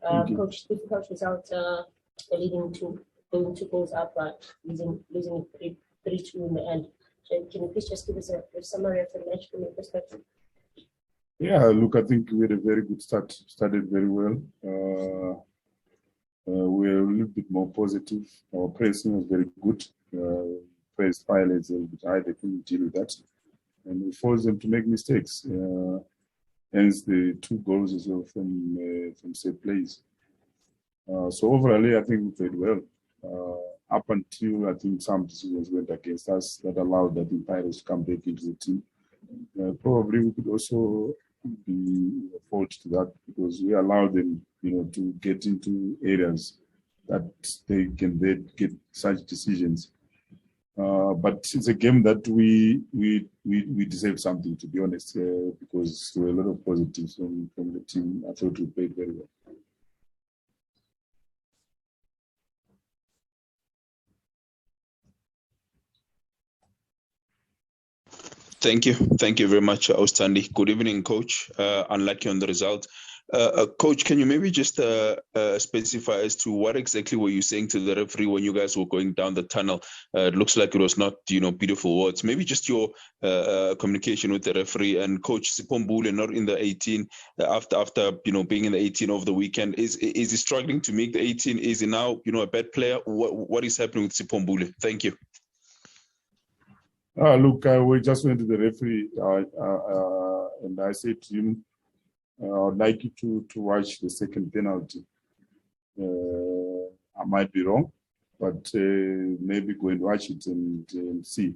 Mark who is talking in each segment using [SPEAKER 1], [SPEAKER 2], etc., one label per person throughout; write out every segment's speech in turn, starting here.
[SPEAKER 1] Coach, difficult result, leading to going 2 goals up, losing 3-2 in the end. So can you please just give us a summary of the match from your perspective?
[SPEAKER 2] Yeah, look, I think we had a very good start. Started very well. We were a little bit more positive. Our pressing was very good. Pressed pilots a little bit high. They couldn't deal with that, and we forced them to make mistakes. Hence the 2 goals as well from set plays. So overall, I think we played well. Up until I think some decisions went against us that allowed the Pirates to come back into the team. Probably we could also be at fault to that because we allowed them, to get into areas that they can then get such decisions. But it's a game that we deserve something, to be honest, because there were a lot of positives from the team. I thought we played very well.
[SPEAKER 3] Thank you. Thank you very much, Austandi. Good evening, Coach. Unlucky on the result. Coach, can you maybe just specify as to what exactly were you saying to the referee when you guys were going down the tunnel? It looks like it was not, beautiful words. Maybe just your communication with the referee. And Coach Sipombule, not in the 18, after being in the 18 over the weekend, is he struggling to make the 18? Is he now, a bad player? What is happening with Sipombule? Thank you.
[SPEAKER 2] Look, we just went to the referee and I said to him, I'd like you to watch the second penalty. I might be wrong, but maybe go and watch it and see.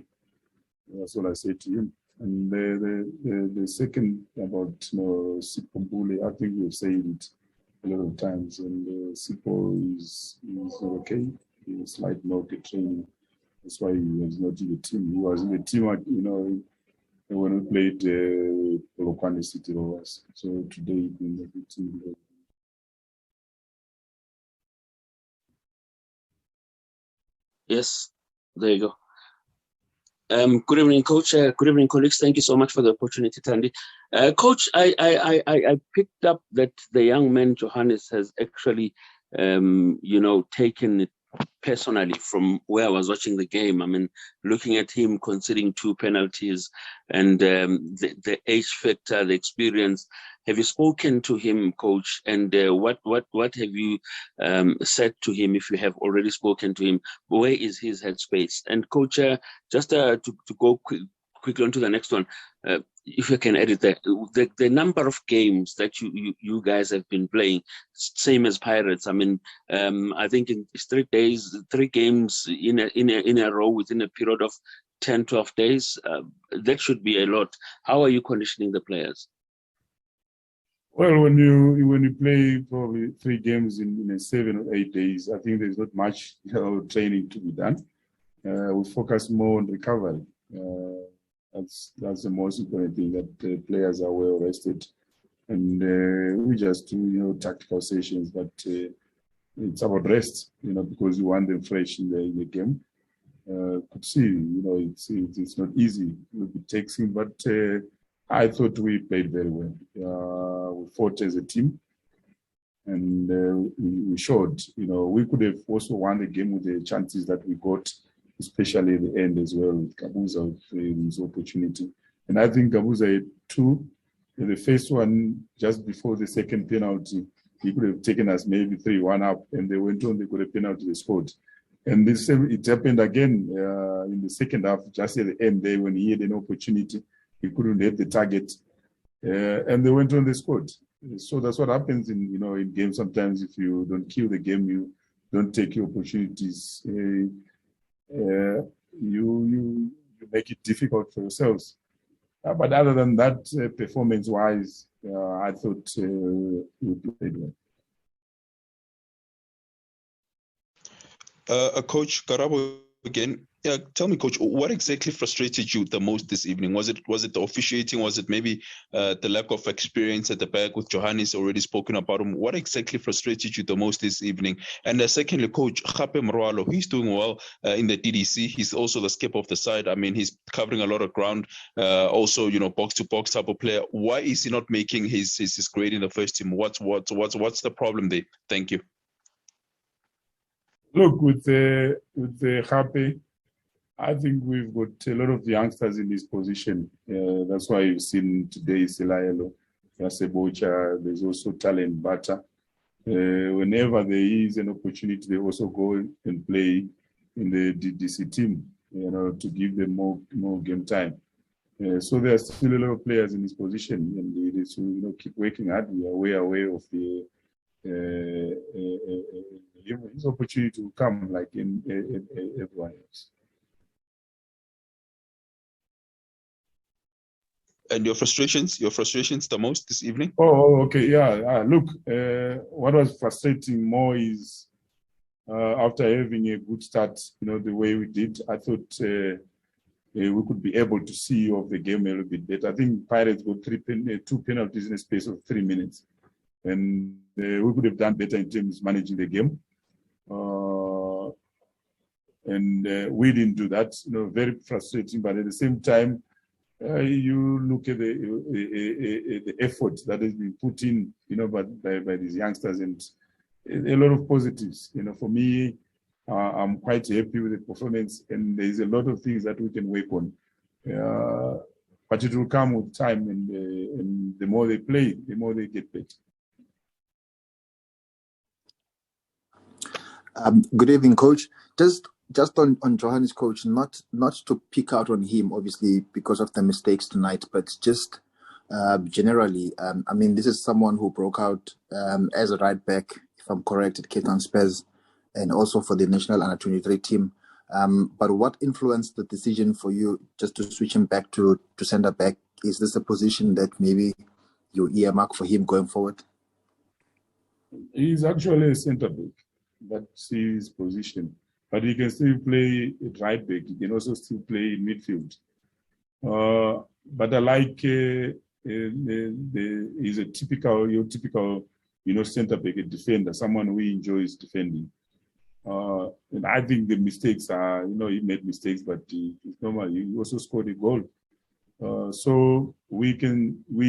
[SPEAKER 2] That's what I said to him. And the second about Sipombule, I think we've said it a lot of times. And Sipo is okay. He's slight knock at training. That's why he was not in the team. He was in the team, when we played Polokwane City Rovers. So today he's in the team.
[SPEAKER 4] Yes, there you go. Good evening, Coach. Good evening, colleagues. Thank you so much for the opportunity, Tandy. Coach, I picked up that the young man Johannes has actually, taken it personally from where I was watching the game. I mean, looking at him conceding 2 penalties and the age factor, the experience. Have you spoken to him, Coach? And what have you said to him, if you have already spoken to him? Where is his headspace? And Coach, just to go quickly on to the next one, if you can edit that, the number of games that you guys have been playing, same as Pirates. I mean, I think in 3 days, 3 games in a row within a period of 10, 12 days, that should be a lot. How are you conditioning the players?
[SPEAKER 2] Well, when you play probably 3 games in 7 or 8 days, I think there's not much training to be done. We focus more on recovery. That's the most important thing, that the players are well rested, and we just do tactical sessions. But it's about rest, because you want them fresh in the game. Could see, it's not easy. It will be taxing, but I thought we played very well. We fought as a team, and we showed. We could have also won the game with the chances that we got, especially at the end as well, with Kabuza with his opportunity. And I think Kabuza had 2. The first one, just before the second penalty, he could have taken us maybe 3-1 up, and they went on, they got a penalty, they scored. And it happened again in the second half, just at the end there, when he had an opportunity, he couldn't hit the target, and they went on, they scored. So that's what happens in games sometimes. If you don't kill the game, you don't take your opportunities. You make it difficult for yourselves. But other than that, performance-wise, I thought we played well.
[SPEAKER 3] Coach Karabo again, Yeah, tell me, Coach, what exactly frustrated you the most this evening? Was it the officiating? Was it maybe the lack of experience at the back with Johannes already spoken about him? What exactly frustrated you the most this evening? And secondly, Coach, Kgape Morwalo, he's doing well in the DDC. He's also the skip of the side. I mean, he's covering a lot of ground. Also, box to box type of player. Why is he not making his grade in the first team? What's the problem there? Thank you.
[SPEAKER 2] Look, with the Kgape, I think we've got a lot of youngsters in this position. That's why you've seen today Silayelo, Yasebocha, there's also talent Bata. Whenever there is an opportunity, they also go and play in the DDC team, to give them more game time. So there are still a lot of players in this position, and they need to keep working hard. We are way aware of the his opportunity to come like in everyone else.
[SPEAKER 3] And your frustrations the most this evening?
[SPEAKER 2] Oh, okay, yeah. Look, what was frustrating more is after having a good start, the way we did, I thought we could be able to see of the game a little bit better. I think Pirates got two penalties in a space of 3 minutes, and we could have done better in terms of managing the game. And we didn't do that. Very frustrating. But at the same time, you look at the effort that has been put in, by these youngsters, and a lot of positives. For me, I'm quite happy with the performance, and there's a lot of things that we can work on. But it will come with time, and the more they play, the more they get better.
[SPEAKER 5] Good evening, Coach. Just on Johannes, Coach, not to pick out on him, obviously, because of the mistakes tonight, but just generally, I mean, this is someone who broke out as a right back, if I'm correct, at Kaitano Spurs, and also for the national under 23 team. But what influenced the decision for you just to switch him back to centre back? Is this a position that maybe you earmark for him going forward?
[SPEAKER 2] He's actually a centre back. That's his position. But he can still play at right back. He can also still play in midfield. But I like he's your typical, centre back, a defender, someone who enjoys defending. And I think the mistakes are, he made mistakes, but it's normal. He also scored a goal. So we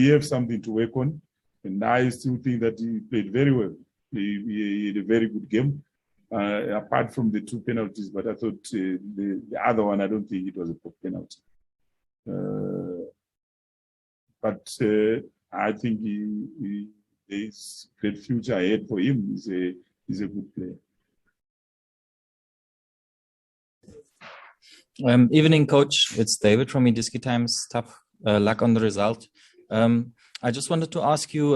[SPEAKER 2] have something to work on. And I still think that he played very well. He had a very good game. Apart from the two penalties, but I thought the other one, I don't think it was a penalty. But I think there's a great future ahead for him. He's a good player.
[SPEAKER 6] Evening, Coach. It's David from Indiski Times. Tough luck on the result. I just wanted to ask you,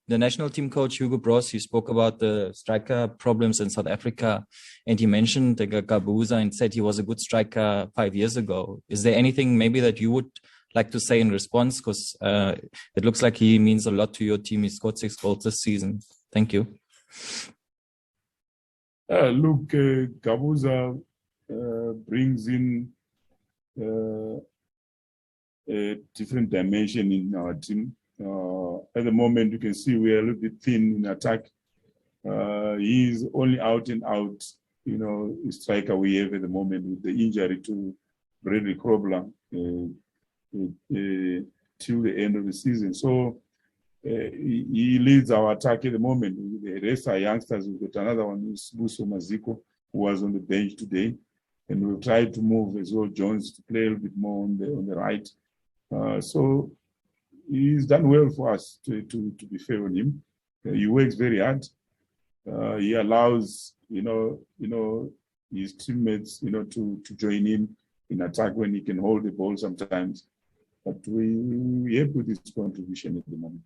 [SPEAKER 6] the national team coach, Hugo Broos, he spoke about the striker problems in South Africa, and he mentioned Gabuza and said he was a good striker 5 years ago. Is there anything maybe that you would like to say in response? Because it looks like he means a lot to your team. He scored 6 goals this season. Thank you.
[SPEAKER 2] Look, Gabuza brings in a different dimension in our team. At the moment, you can see we are a little bit thin in attack. He's only out and out, striker we have at the moment with the injury to Bradley Krobler till the end of the season. So he leads our attack at the moment. The rest are youngsters. We've got another one, Buso Maziko, who was on the bench today. And we've tried to move as well Jones to play a little bit more on the right. So he's done well for us, to be fair on him. He works very hard. He allows, his teammates, to join him in attack when he can hold the ball sometimes. But we happy with his contribution at the moment.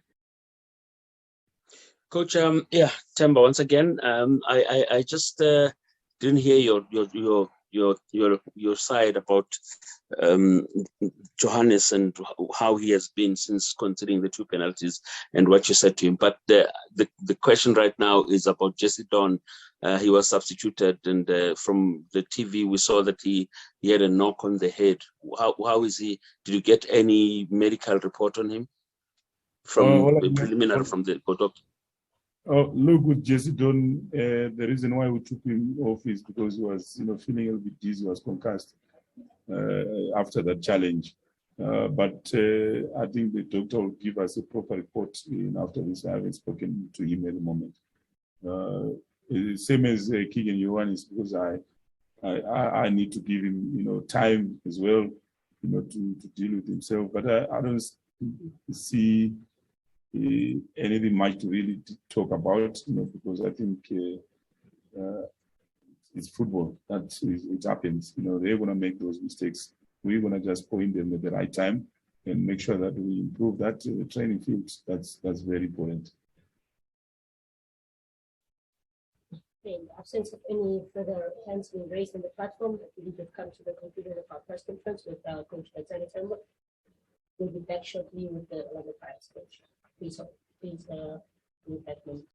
[SPEAKER 4] Coach, Tembo, once again, I just didn't hear your your side about Johannes and how he has been since conceding the 2 penalties and what you said to him. But the question right now is about Jesse Don. He was substituted, and from the TV we saw that he had a knock on the head. How is he? Did you get any medical report on him from preliminary from the doctor?
[SPEAKER 2] Oh, look, with Jesse Don, the reason why we took him off is because he was, feeling a little bit dizzy, was concussed after that challenge. But I think the doctor will give us a proper report after this. I haven't spoken to him at the moment. Same as Keegan Ioannis, because I need to give him, time as well, to deal with himself. But I don't see anything much to really talk about, because I think it's football. It happens. They're going to make those mistakes. We're going to just point them at the right time and make sure that we improve that training field. That's very important.
[SPEAKER 1] In the absence of any further hands being raised on the platform, I believe we've come to the conclusion of our press conference with Coach Tembo. We'll be back shortly with the 11 Pirates coach. Please leave that moment.